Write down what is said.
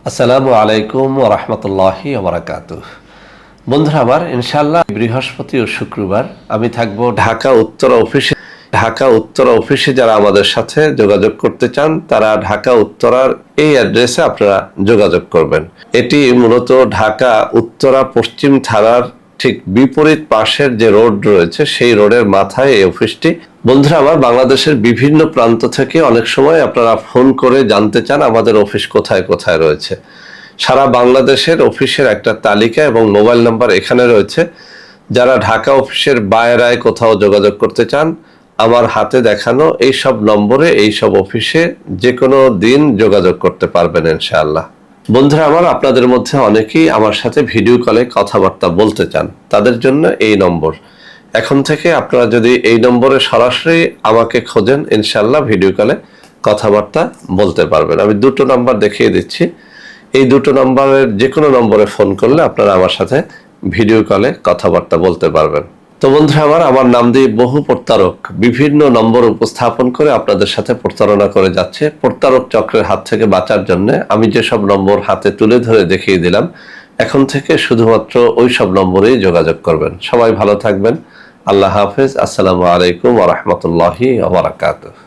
আসসালামু আলাইকুম ওয়া রাহমাতুল্লাহি ওয়া বারাকাতুহু। বন্ধুরা আমার, ইনশাআল্লাহ বৃহস্পতি ও শুক্রবার আমি থাকবো ঢাকা উত্তরা অফিসে। যারা আমাদের সাথে যোগাযোগ করতে চান তারা ঢাকা উত্তরার এই অ্যাড্রেসে আপনারা যোগাযোগ করবেন। এটি মূলত ঢাকা উত্তরা পশ্চিম থানার ঠিক বিপরীত পাশের যে রোড রয়েছে সেই রোডের মাথায় এই অফিসটি। বন্ধুরা আমার, বাংলাদেশের বিভিন্ন প্রান্ত থেকে অনেক সময় আপনারা ফোন করে জানতে চান আমাদের অফিস কোথায় কোথায় রয়েছে। সারা বাংলাদেশের অফিসের একটা তালিকা এবং মোবাইল নাম্বার এখানে রয়েছে। যারা ঢাকা অফিসের বাইরে কোথাও যোগাযোগ করতে চান, আমার হাতে দেখানো এই সব নম্বরে এই সব অফিসে যে কোনো দিন যোগাযোগ করতে পারবেন ইনশাআল্লাহ। বন্ধুরা আমার, আপনাদের মধ্যে অনেকেই আমার সাথে ভিডিও কলে কথাবার্তা বলতে চান, তাদের জন্য এই নম্বর। এখন থেকে আপনারা যদি এই নম্বরে সরাসরি আমাকে খোঁজেন, ইনশাআল্লাহ ভিডিও কলে কথাবার্তা বলতে পারবেন। আমি দুটো নাম্বার দেখিয়ে দিচ্ছি। এই দুটো নম্বরের যে কোনো নম্বরে ফোন করলে আপনারা আমার সাথে ভিডিও কলে কথাবার্তা বলতে পারবেন। তো বন্ধুরা আমার নাম দিয়ে বহু প্রতারক বিভিন্ন নম্বর উপস্থাপন করে আপনাদের সাথে প্রতারণা করে যাচ্ছে। প্রতারক চক্রের হাত থেকে বাঁচার জন্য আমি যেসব নম্বর হাতে তুলে ধরে দেখিয়ে দিলাম, এখন থেকে শুধুমাত্র ওই সব নম্বরেই যোগাযোগ করবেন। সবাই ভালো থাকবেন। আল্লাহ হাফেজ। আসসালামু আলাইকুম ওয়া রাহমাতুল্লাহি ওয়া বারাকাতুহু।